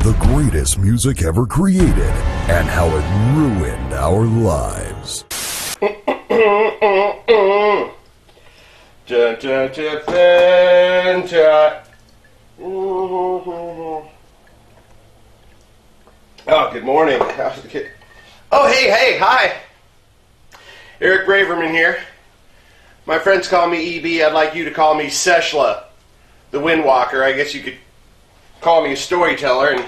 the greatest music ever created and how it ruined our lives. Oh, good morning. Oh, hey, hi. Eric Braverman here. My friends call me EB. I'd like you to call me Seshla, the Windwalker. I guess you could call me a storyteller. And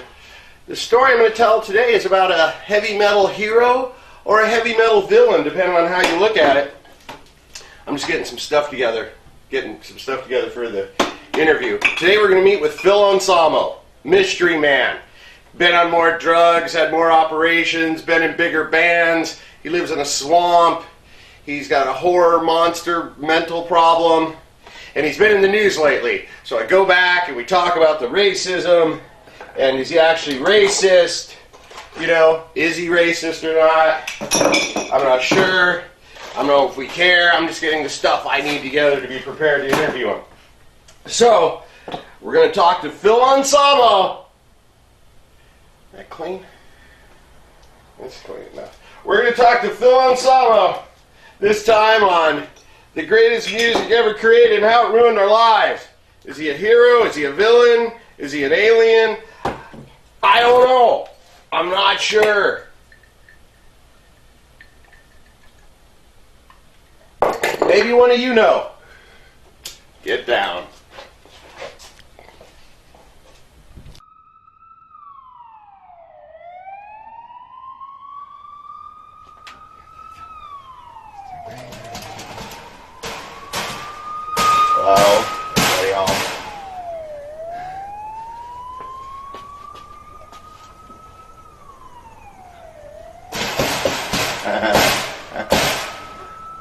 the story I'm going to tell today is about a heavy metal hero or a heavy metal villain, depending on how you look at it. I'm just getting some stuff together for the interview. Today we're going to meet with Phil Anselmo, mystery man. Been on more drugs, had more operations, been in bigger bands. He lives in a swamp. He's got a horror monster mental problem. And he's been in the news lately. So I go back and we talk about the racism. And is he actually racist? You know, is he racist or not? I'm not sure. I don't know if we care. I'm just getting the stuff I need together to be prepared to interview him. So, we're going to talk to Phil Anselmo. Is that clean? That's clean enough. We're going to talk to Phil Anselmo. This time on the greatest music ever created and how it ruined our lives. Is he a hero? Is he a villain? Is he an alien? I don't know. I'm not sure. Maybe one of you know. Get down. Hello, y'all.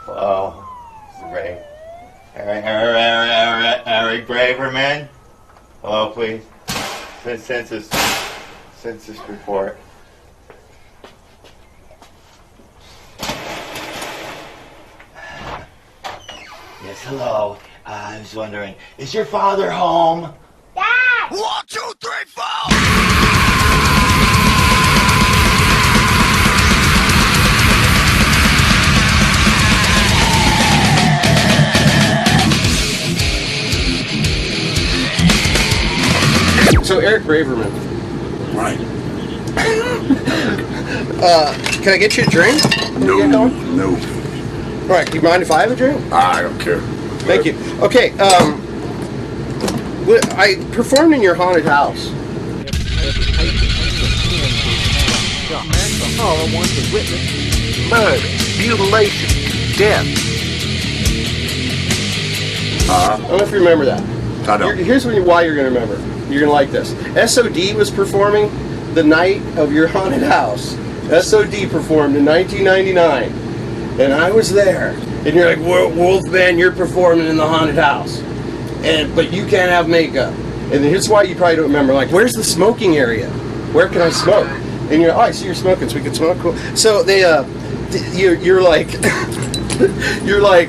Hello, Ray. Eric Braverman. Hello, please. Census report. Yes, hello. I was wondering, is your father home? Dad! 1, 2, 3, 4! So, Eric Braverman. Right. Can I get you a drink? No. All right, do you mind if I have a drink? I don't care. Thank you. Okay, I performed in your haunted house. Horror wants to witness murder, mutilation, death. I don't know if you remember that. I don't. Here's why you're going to remember. You're going to like this. SOD was performing the night of your haunted house. SOD performed in 1999. And I was there. And you're like, Wolfman, you're performing in the haunted house. But you can't have makeup. And then here's why you probably don't remember. Like, where's the smoking area? Where can I smoke? And you're like, oh, I see you're smoking, so we can smoke. Cool. So you're like,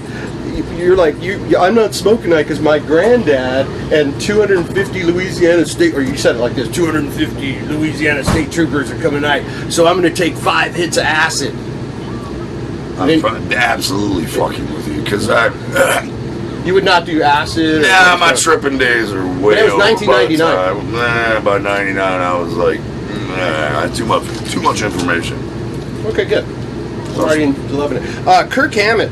I'm not smoking tonight because my granddad and 250 Louisiana State, or you said it like this, 250 Louisiana State troopers are coming tonight. So I'm going to take 5 hits of acid. I'm absolutely fucking with you because you would not do acid? Nah, my tripping days are way over. It was 1999. By 99, I was like, too much information. Okay, good. Already loving it. Kirk Hammett.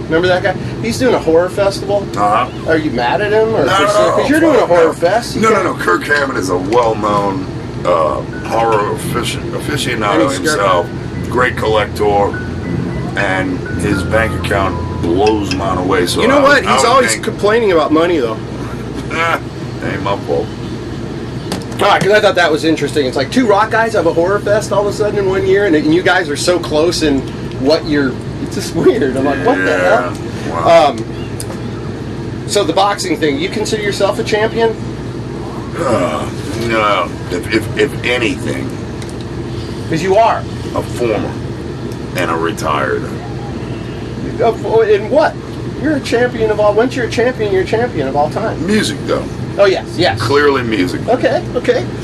Remember that guy? He's doing a horror festival. Uh-huh. Are you mad at him? No. Because you're doing a horror fest. No. Kirk Hammett is a well-known horror aficionado himself. Great collector. And his bank account blows mine away. So you know what? He's always complaining about money, though. Ain't my fault. All right, because I thought that was interesting. It's like 2 rock guys have a horror fest all of a sudden in 1 year, and you guys are so close in what you're... It's just weird. I'm like, what the hell? Wow. So the boxing thing, you consider yourself a champion? No. If anything... Because you are. A former and a retired. In what? You're a champion of all. Once you're a champion of all time. Music, though. Oh yes. Clearly music. Okay.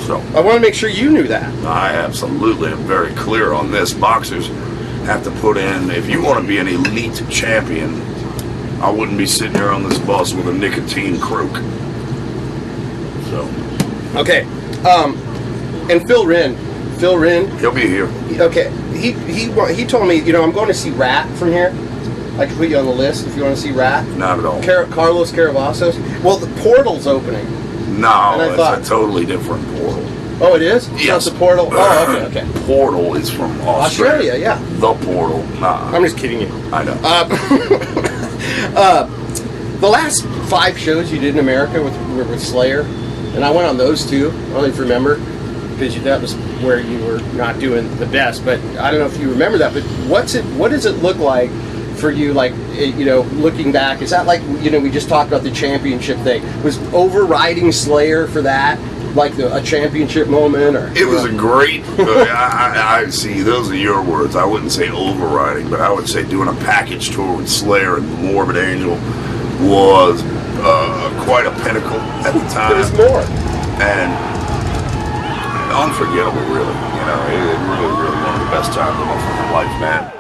So I want to make sure you knew that. I absolutely am very clear on this. Boxers have to put in, if you want to be an elite champion, I wouldn't be sitting here on this bus with a nicotine croak. So. Okay. And Phil Wren, He'll be here. okay, he told me, I'm going to see Rat from here. I can put you on the list if you want to see Rat. Not at all. Carlos Caravasos. Well, the portal's opening. No, it's a totally different portal. Oh, it is? Yes. That's the portal? Oh, okay. Portal is from Australia. Yeah. The portal. Nah. I'm just kidding you. I know. The last 5 shows you did in America were with Slayer, and I went on those too. I don't know if you remember, because that was where you were not doing the best. But I don't know if you remember that. But what does it look like for you, like, looking back? Is that like, we just talked about the championship thing? Was overriding Slayer for that like a championship moment? Or it was a great, I see, those are your words. I wouldn't say overriding, but I would say doing a package tour with Slayer and Morbid Angel was quite a pinnacle at the time. There's more. And unforgettable, really. It really, really one of the best times of my life, man.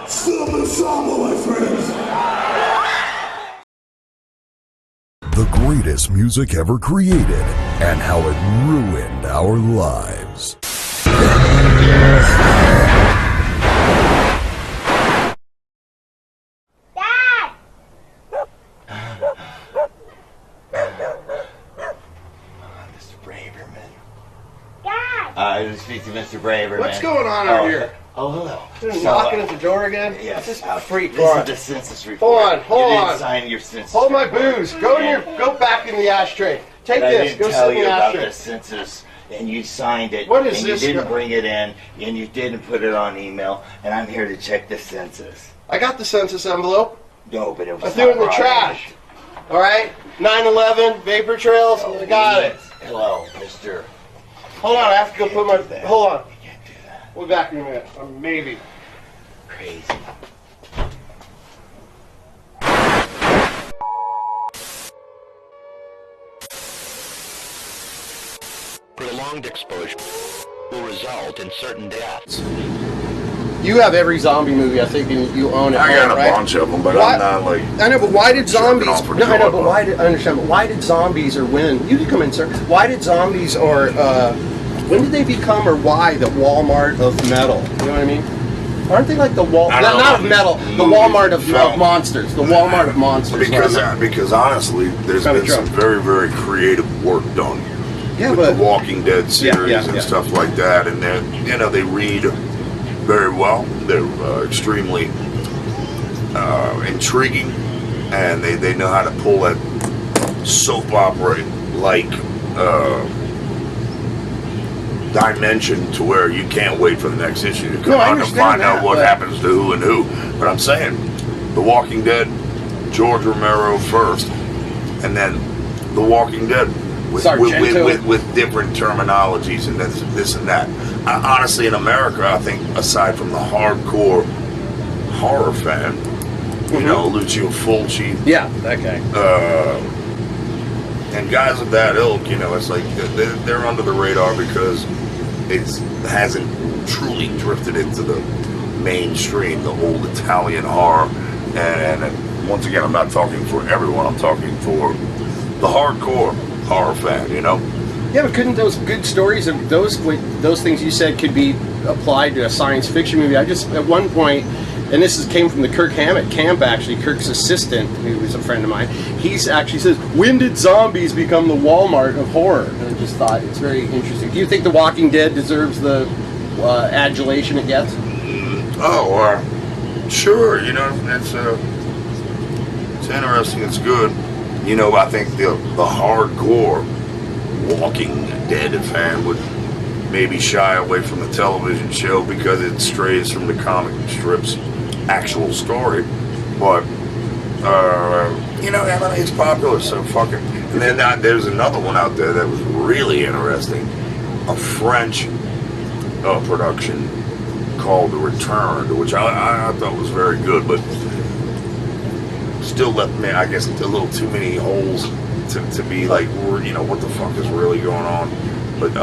Phil Anselmo, my friends. The greatest music ever created and how it ruined our lives. Dad! Mr. Braverman. Dad! I speak to Mr. Braverman. What's going on out here? Oh, hello. Just knocking at the door again? Yes. This is freak. This is the census report. Hold You on. didn't sign your census Hold my report. booze. Go back in the ashtray. Take But I this. didn't Go tell sit in you the about ashtray. the census, and you signed it. What is and this? You didn't bring it in, and you didn't put it on email, and I'm here to check the census. I got the census envelope. No, but it was I threw it in the not trash. All right? 9/11, vapor trails. I got it. Hello, Mr. Hold on. I have to go put my. do that. Hold on. You can't do that. We'll be back in a minute. Maybe. Crazy. Prolonged exposure will result in certain deaths. You have every zombie movie, I think, and you own it. I got a right? bunch of them, but Why- I'm not like. I know, but why did zombies? Jerking off for No, I know, joy, but bro. why did I understand? But why did zombies or when? You can come in, sir. Why did zombies or when did they become or why the Walmart of metal? You know what I mean? Aren't they like the Wal? I don't know Not of about metal. these The movies Walmart of and films. monsters. The Walmart of monsters. Because honestly, there's Kinda been some true. very, very creative work done Yeah, with but the Walking Dead series yeah. and stuff like that, and they read very well. They're extremely intriguing, and they know how to pull that soap opera like dimension to where you can't wait for the next issue to come No, I out to understand find out that, what but- happens to who and who. But I'm saying, The Walking Dead, George Romero first, and then The Walking Dead with different terminologies and this and that. Honestly, in America, I think aside from the hardcore horror fan, Lucio Fulci, yeah, that guy. and guys of that ilk, it's like they're under the radar because it hasn't truly drifted into the mainstream, the old Italian horror. And once again, I'm not talking for everyone. I'm talking for the hardcore horror fan, Yeah, but couldn't those good stories of those things you said could be applied to a science fiction movie? I just at one point, and this came from the Kirk Hammett camp actually. Kirk's assistant, who was a friend of mine, he's actually says, "When did zombies become the Walmart of horror?" And I just thought it's very interesting. Do you think The Walking Dead deserves the adulation it gets? Oh, sure. It's interesting. It's good. I think the hardcore Walking Dead fan would maybe shy away from the television show because it strays from the comic strip's actual story. But it's popular, so fuck it. And then there's another one out there that was really interesting, a French production called The Return, which I thought was very good, but still left me, I guess, a little too many holes to be like, you know, what the fuck is really going on. But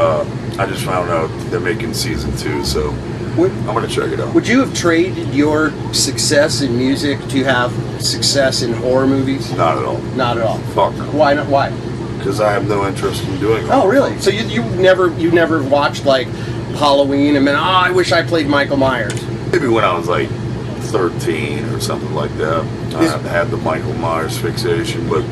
I just found out they're making season 2, so I'm gonna check it out. Would you have traded your success in music to have success in horror movies? Not at all. Not at all. Fuck no. Why not? Why? Because I have no interest in doing it. Oh, really? So you never watched like Halloween and been, oh, I wish I played Michael Myers. Maybe when I was like 13 or something like that. I had the Michael Myers fixation, but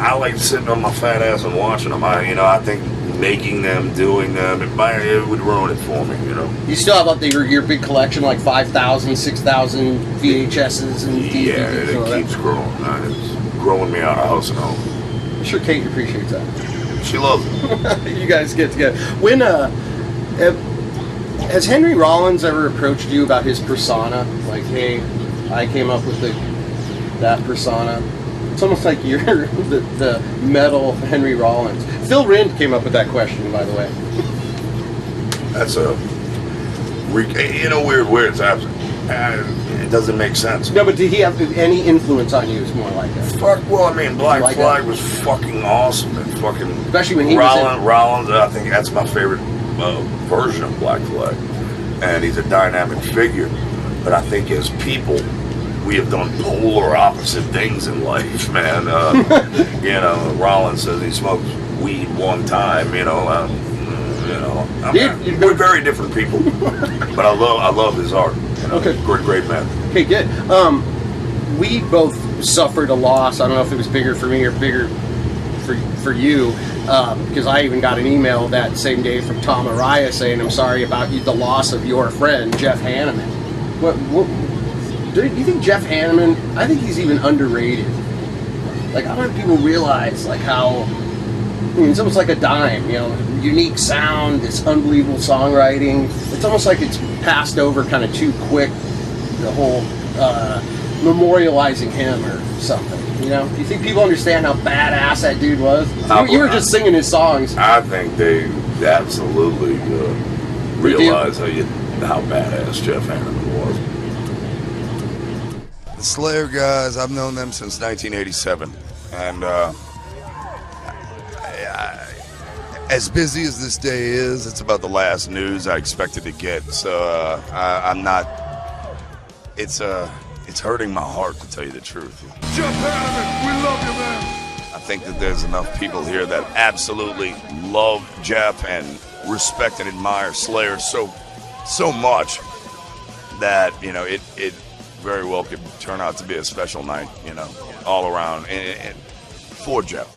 I like sitting on my fat ass and watching them. I think making them, doing them, it would ruin it for me, you know. You still have up there your big collection, like 5,000, 6,000 VHSs and DVDs? Yeah, it keeps growing. It's growing me out of house and home. I'm sure Kate appreciates that. She loves it. You guys get together. When, has Henry Rollins ever approached you about his persona? Like, hey, I came up with that persona. It's almost like you're the metal Henry Rollins. Phil Rind came up with that question, by the way. That's in a weird way. It's absent. It doesn't make sense. No, but did he have any influence on you? It's more like that. Fuck. Well, I mean, Black Flag was fucking awesome, and fucking especially when he Rollins. I think that's my favorite version of Black Flag, and he's a dynamic figure. But I think as people, we have done polar opposite things in life, man. Rollins says he smokes weed one time. We're very different people, but I love his art. Okay, great man. Okay, good. We both suffered a loss. I don't know if it was bigger for me or bigger for you, because I even got an email that same day from Tom Araya saying, "I'm sorry about the loss of your friend Jeff Hanneman." What do you think Jeff Hanneman? I think he's even underrated. Like, I don't think people realize like how. It's almost like a dime, unique sound, this unbelievable songwriting. It's almost like it's passed over kind of too quick, the whole memorializing him or something, Do you think people understand how badass that dude was? You were just singing his songs. I think they absolutely realize how badass Jeff Hanneman was. The Slayer guys, I've known them since 1987, and as busy as this day is, it's about the last news I expected to get. So I'm not. It's hurting my heart, to tell you the truth. Jeff Hanneman, we love you, man. I think that there's enough people here that absolutely love Jeff and respect and admire Slayer so much that it very well could turn out to be a special night, all around and for Jeff.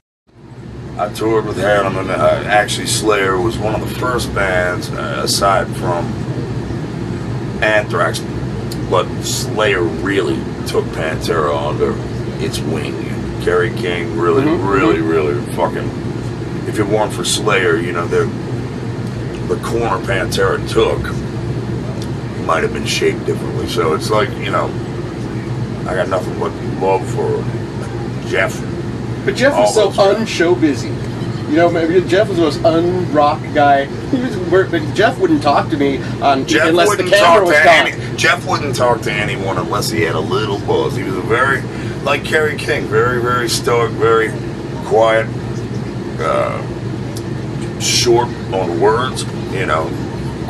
I toured with Hanneman. Actually, Slayer was one of the first bands, aside from Anthrax, but Slayer really took Pantera under its wing. Kerry King really fucking. If it weren't for Slayer, the corner Pantera took might have been shaped differently. So it's like, I got nothing but love for Jeff. But Jeff was so unshow busy. Maybe Jeff was the most un-rock guy. But Jeff wouldn't talk to me unless the camera was on. Jeff wouldn't talk to anyone unless he had a little buzz. He was like Kerry King, very, very stoic, very quiet, short on words,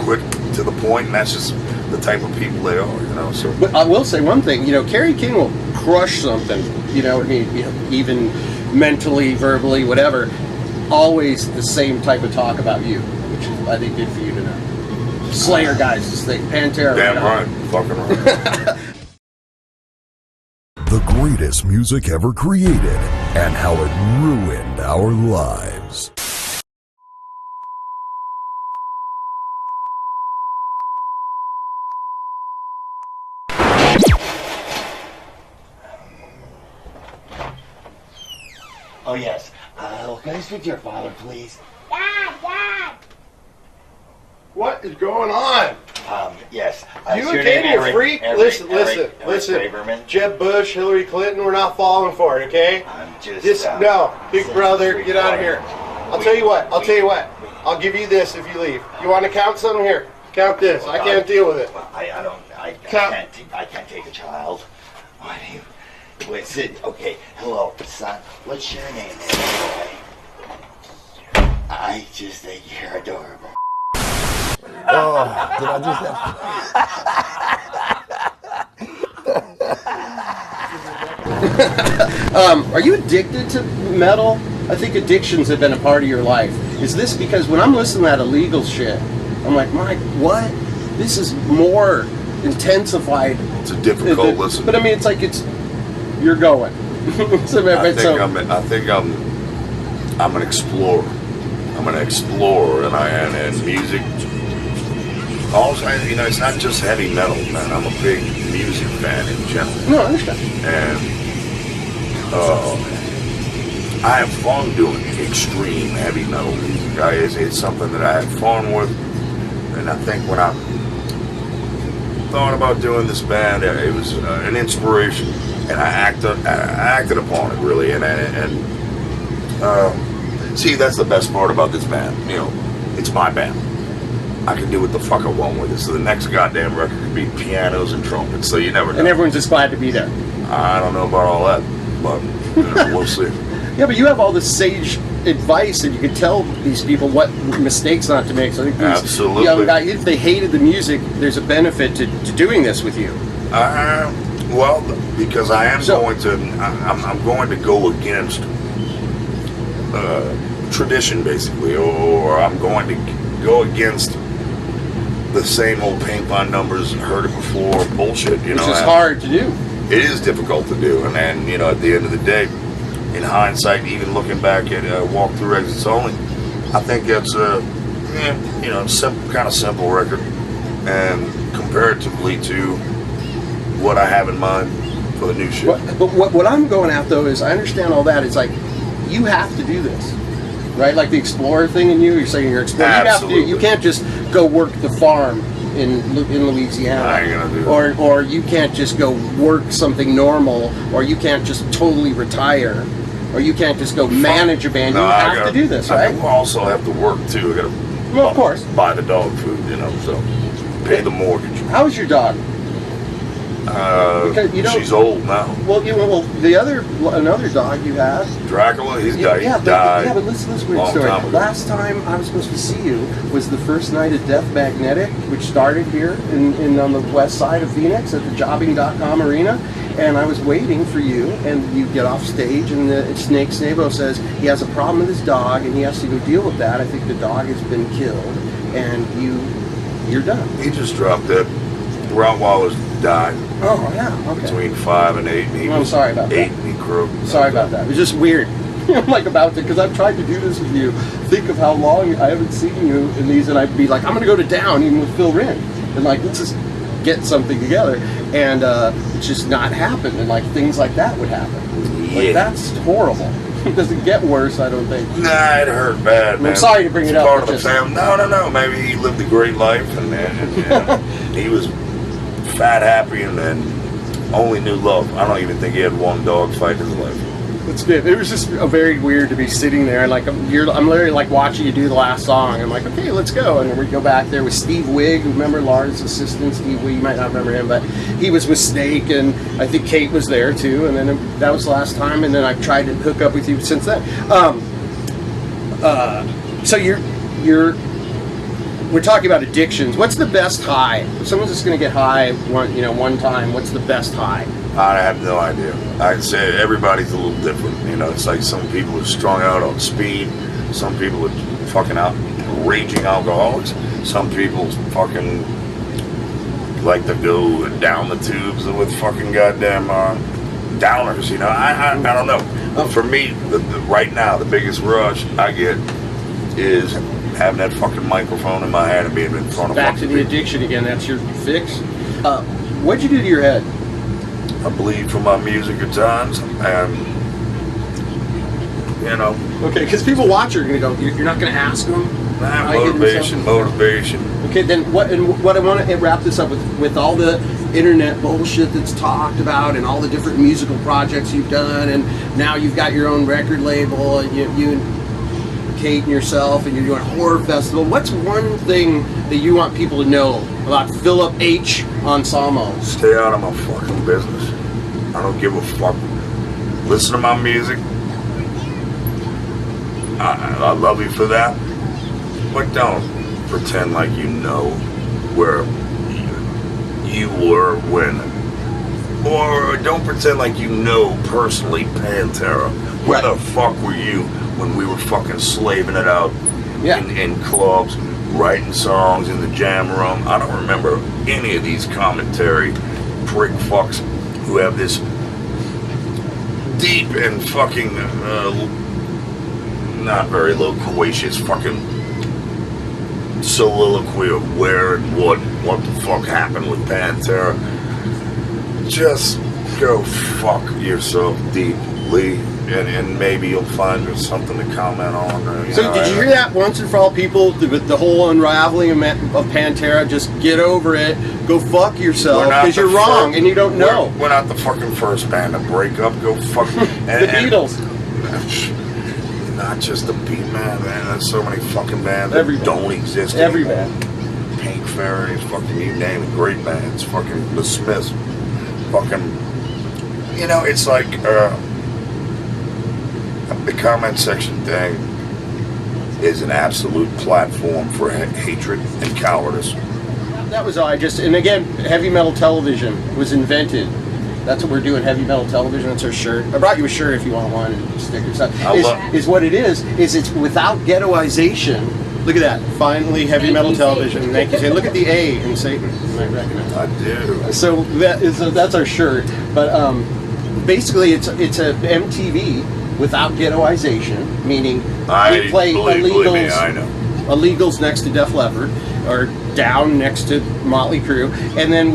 quick to the point, and that's just the type of people they are, So. But I will say one thing, Kerry King will crush something, even mentally, verbally, whatever. Always the same type of talk about you, which is, I think, good for you to know. Slayer guys, this thing, Pantera. Damn right, fucking right. The greatest music ever created and how it ruined our lives. Oh, yes. Can I speak to your father, please? Dad! What is going on? Yes. You and Katie are freak? Listen. Braverman. Jeb Bush, Hillary Clinton, we're not falling for it, okay? I'm just... no, big brother, get out of here. I'll tell you what. I'll give you this if you leave. You want to count something? Here, count this. I can't deal with it. I can't take a child. What do you... Wait, Sid, okay, hello, son. What's your name, anyway? I just think you're adorable. Oh, did I just... Are you addicted to metal? I think addictions have been a part of your life. Is this because when I'm listening to that illegal shit, I'm like, Mike, what? This is more intensified. It's a difficult listen. But I mean, it's like you're going. I think I'm an explorer. I'm an explorer, and music. Also, you know, it's not just heavy metal, man. I'm a big music fan in general. No, I understand. And I have fun doing extreme heavy metal music. It's something that I have fun with, and I think when I thought about doing this band, it was an inspiration, and I acted upon it really, and see, that's the best part about this band. You know, it's my band. I can do what the fuck I want with it. So the next goddamn record could be pianos and trumpets. So you never know. And everyone's just glad to be there. I don't know about all that, but you know, we'll see. Yeah, but you have all this sage advice, and you can tell these people what mistakes not to make. So I think these Absolutely. young guys, if they hated the music, there's a benefit to doing this with you. Well, because I am I'm going to go against tradition, basically, or I'm going to go against the same old paint by numbers, heard it before bullshit. You know, which is hard to do. It is difficult to do, and you know, at the end of the day, in hindsight, even looking back at Walk Through Exits Only, I think that's you know, kind of simple record, and comparatively to what I have in mind for the new shit. But what I'm going at though is I understand all that. It's like you have to do this, right? Like the explorer thing in you. You're saying you're explorer. Absolutely. You can't just go work the farm in Louisiana, I ain't gonna do that. or you can't just go work something normal, or you can't just totally retire, or you can't just go manage a band. No, you have to do this, right? I also have to work too. I gotta, Well, of course. buy the dog food, you know, so pay the mortgage. How's your dog? Because you don't- She's old now. Well, another dog you had. Dracula, he Yeah, died. but listen to this weird long story. time ago. Last time I was supposed to see you was the first night at Death Magnetic, which started here in on the west side of Phoenix at the Jobbing.com arena. And I was waiting for you, and you get off stage, and Snake Snabo says he has a problem with his dog, and he has to go deal with that. I think the dog has been killed, and you're done. He just dropped it. Rottweilers died Oh, yeah, okay. between 5 and 8, and he I'm was sorry about that. 8 and he croaked. Sorry about that. It was just weird. I'm like about to, because I've tried to do this with you. Think of how long I haven't seen you in these, and I'd be like, I'm going to go to Down, even with Phil Wren. And like, let's just get something together. And it's just not happened. And like, things like that would happen. Yeah. Like, that's horrible. It doesn't get worse, I don't think. Nah, it hurt bad, man. I'm sorry to bring it up. Part of the just- family. No. Maybe he lived a great life, and he was fat, happy, and only knew love. I don't even think he had one dog fight in his life. It's good. It was just very weird to be sitting there and like I'm literally like watching you do the last song. I'm like, okay, let's go. And then we go back there with Steve Wigg. Remember Lars' assistant, Steve Wigg? You might not remember him, but he was with Snake, and I think Kate was there too. And then that was the last time. And then I've tried to hook up with you since then. So we're talking about addictions. What's the best high? If someone's just going to get high one time, what's the best high? I have no idea. I'd say everybody's a little different. You know, it's like some people are strung out on speed. Some people are fucking out, raging alcoholics. Some people fucking like to go down the tubes with fucking goddamn downers. You know, I don't know. For me, right now, the biggest rush I get is having that fucking microphone in my hand and being in front of Back to the addiction again. That's your fix. What'd you do to your head? I bleed from my music at times, and you know. Okay, because people watch are going to go. You're not going to ask them. Motivation. Okay, then what I want to wrap this up with all the internet bullshit that's talked about and all the different musical projects you've done, and now you've got your own record label, and you and Kate and yourself, and you're doing a horror festival. What's one thing that you want people to know about Philip H. Anselmo? Stay out of my fucking business. I don't give a fuck. Listen to my music. I love you for that. But don't pretend like you know where you were when. Or don't pretend like you know personally Pantera. Where the fuck were you when we were fucking slaving it out in clubs, writing songs in the jam room? I don't remember any of these commentary prick fucks who have this deep and fucking not very loquacious fucking soliloquy of where and what the fuck happened with Pantera. Just go fuck yourself deeply, and maybe you'll find there's something to comment on. So did you hear that once and for all, people, with the whole unraveling of Pantera? Just get over it. Go fuck yourself, because you're wrong and you don't know. We're not the fucking first band to break up. Go fuck. The Beatles. Not just the Beat Man. There's so many fucking bands that don't exist Every anymore. band. Pink Fairies, fucking you name it, great bands. Fucking The Smiths. Fucking, it's like the comment section thing is an absolute platform for hatred and cowardice. That was all. And again, heavy metal television was invented. That's what we're doing, heavy metal television. That's our shirt. I brought you a shirt if you want one, and stickers. Is what it is it's without ghettoization. Look at that. Finally, heavy metal television. Thank you. Look at the A in Satan. You might recognize it. I do. So that's our shirt. But basically, it's a MTV without ghettoization, meaning we play illegals next to Def Leppard, or down next to Motley Crue, and then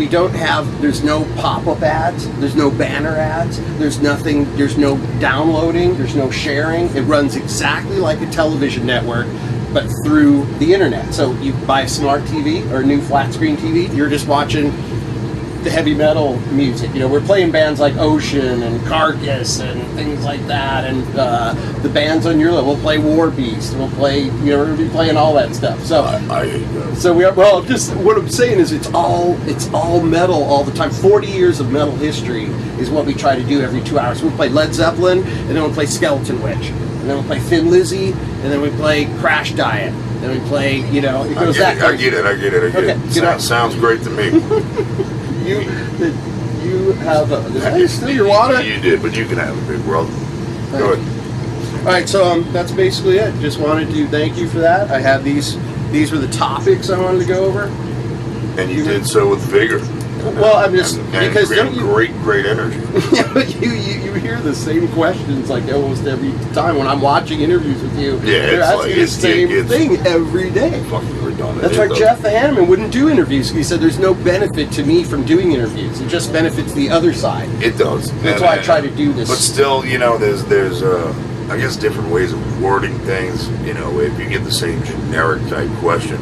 there's no pop-up ads, there's no banner ads, there's nothing, there's no downloading, there's no sharing. It runs exactly like a television network, but through the internet. So you buy a smart TV or a new flat screen TV, you're just watching the heavy metal music. We're playing bands like Ocean and Carcass and things like that, and the bands on your level. We'll play War Beast. We'll play. We're gonna be playing all that stuff. So I hate that. So we are. Well, just what I'm saying is it's all metal all the time. 40 years of metal history is what we try to do every 2 hours. We'll play Led Zeppelin, and then we'll play Skeleton Witch, and then we'll play Thin Lizzy, and then we play Crash Diet. Then we play. It goes that crazy. I get it. Sounds great to me. You have did I steal your water? You did, but you can have it, big brother. Go ahead. All right, so that's basically it. Just wanted to thank you for that. I had these were the topics I wanted to go over. And you did so with vigor. Well, I'm just because don't you great energy. Yeah, but you hear the same questions like almost every time when I'm watching interviews with you. Yeah, they're asking the same thing every day. Fucking redundant. That's why Jeff Hanneman wouldn't do interviews. He said there's no benefit to me from doing interviews. It just benefits the other side. It does. That's why I try to do this. But still, there's I guess different ways of wording things. If you get the same generic type question,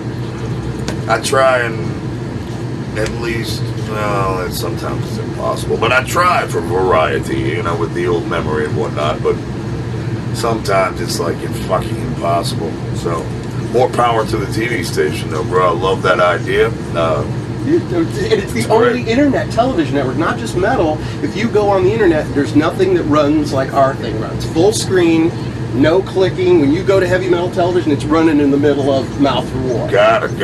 I try and at least. Well, sometimes it's impossible, but I try for variety, with the old memory and whatnot, but sometimes it's fucking impossible. So, more power to the TV station, though, bro. I love that idea. It's the only internet television network, not just metal. If you go on the internet, there's nothing that runs like our thing runs. Full screen, no clicking. When you go to heavy metal television, it's running in the middle of Mouth for War. Got it.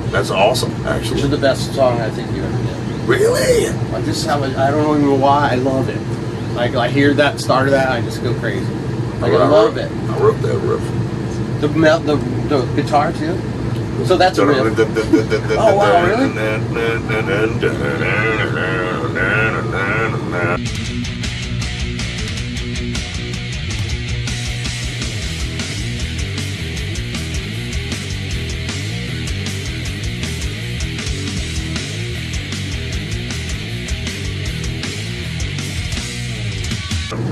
That's awesome, actually. Which is the best song I think you ever did. Really? I don't even know why I love it. I hear that start of that, I just go crazy. I love it. I wrote that riff. The guitar too. So that's a riff. Oh wow, really?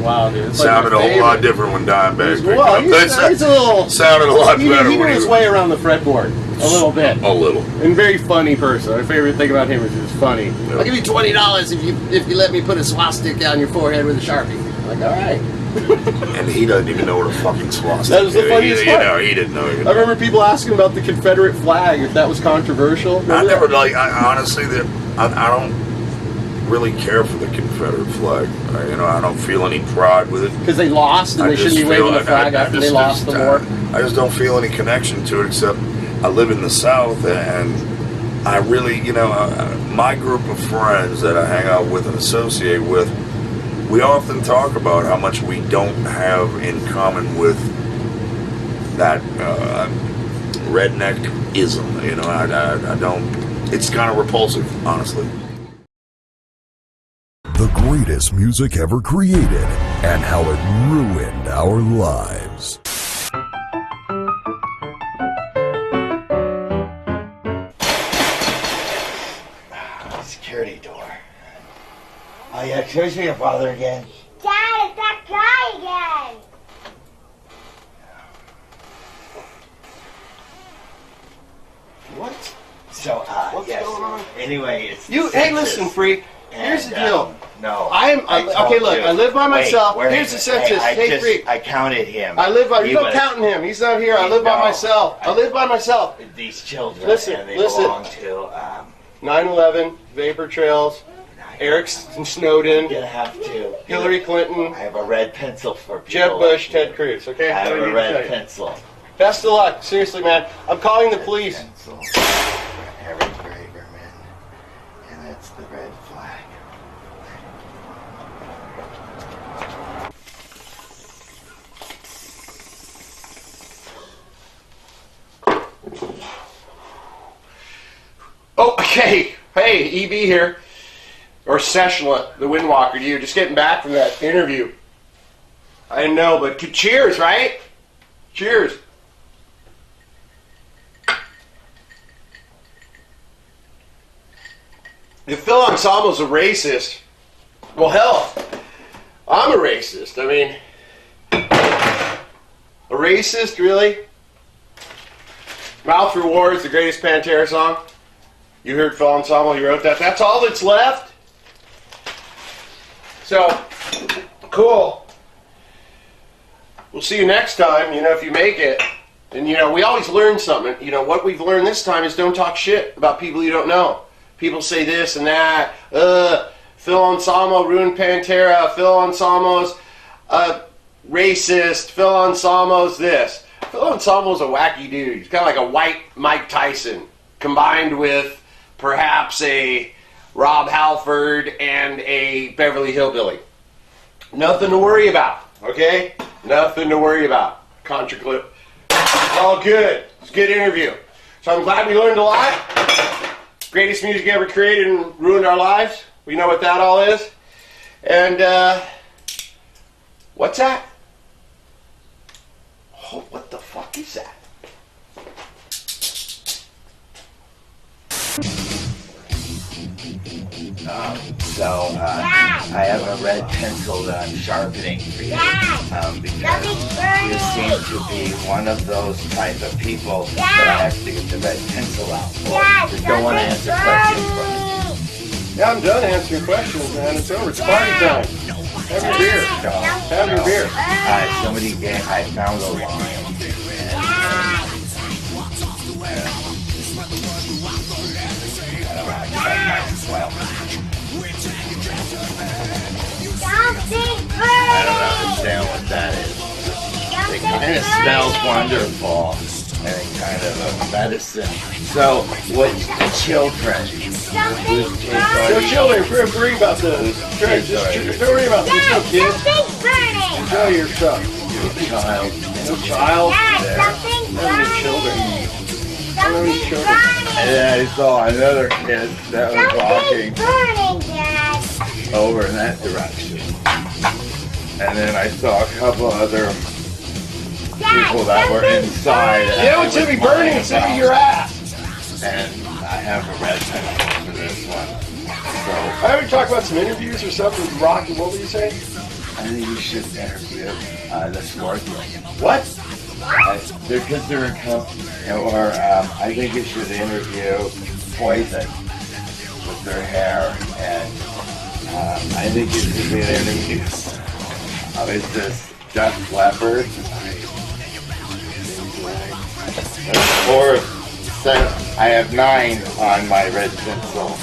Wow, dude. It's sounded a whole lot different when Dimebag picked well, up. He's a little... Sounded a lot better. He knew his way around the fretboard. A little bit. A little. And very funny person. My favorite thing about him is he's funny. Yep. I'll give you $20 if you let me put a swastika on your forehead with a Sharpie. I'm like, all right. And he doesn't even know what a fucking swastika is. That was the funniest part. He didn't know. I remember people asking about the Confederate flag, if that was controversial. I never, honestly, I don't really care for the Confederate flag. I don't feel any pride with it. Because they lost and they shouldn't be waving the flag after they lost the war? I just don't feel any connection to it, except I live in the South, and I really, my group of friends that I hang out with and associate with, we often talk about how much we don't have in common with that redneck-ism. I don't, it's kind of repulsive, honestly. The greatest music ever created and how it ruined our lives. Security door. Oh yeah, excuse me, your father again. Dad, it's that guy again. What? So, What's yes. going on? Anyway, it's Hey, listen, freak. Here's the deal. No. Okay, look, I live by myself. Here's the census. Hey, freak. I counted him. You don't counting him. He's not here. I live by myself. I live by myself. These children. Listen, and they listen. belong to 9/11, Vapor Trails, Eric Snowden, you're gonna have to. Hillary Clinton, I have a red pencil for people. Jeb Bush, like Ted you. Cruz. Okay, I have What do I a need to red tell you? pencil. Best of luck. Seriously, man. I'm calling the police. Pencil. Eric Braverman, and that's the red flag. Oh, okay. Hey, EB here. Or Seshla, the Windwalker to you. Just getting back from that interview. I didn't know, but cheers, right? Cheers. If Phil Anselmo's a racist, well, hell, I'm a racist. I mean, a racist, really? Mouth for War is the greatest Pantera song. You heard Phil Anselmo, he wrote that. That's all that's left? So, cool. We'll see you next time, if you make it. And, we always learn something. What we've learned this time is don't talk shit about people you don't know. People say this and that. Phil Anselmo ruined Pantera. Phil Anselmo's racist. Phil Anselmo's this. Phil Anselmo's a wacky dude. He's kind of like a white Mike Tyson combined with perhaps a Rob Halford and a Beverly Hillbilly. Nothing to worry about, okay? Nothing to worry about. Contra clip. All good. It's a good interview. So I'm glad we learned a lot. Greatest music ever created and ruined our lives. We know what that all is. And, what's that? Oh, what the fuck is that? I have a red pencil that I'm sharpening for you. Because you seem to be one of those type of people that I have to get the red pencil out for. Just don't want to answer questions from me. Yeah, I'm done answering questions, man. It's over. It's party time. Have your beer. Have your beer. Somebody gave, I found a line. I don't understand what that is. It kind of smells wonderful and it kind of a medicine. So, what children? So children, don't worry about this. Don't worry about this. No kids. Enjoy yourself. Child. No child. Something's How many children? How many children? And then I saw another kid that was walking burning, Dad. over in that direction. And then I saw a couple other people that were inside. Yeah, it should be burning. It's in your ass. And I have a red pencil for this one. So I heard you talk about some interviews or something. Rocky, what were you saying? I think you should interview the Scorpion. What? Because they're a company. Or I think you should interview Poison with their hair. And I think it should be an interview. It's this Def Leppard. Or I have 9 on my red pencil.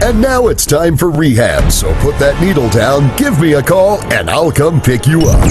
And now it's time for rehab, so put that needle down, give me a call, and I'll come pick you up.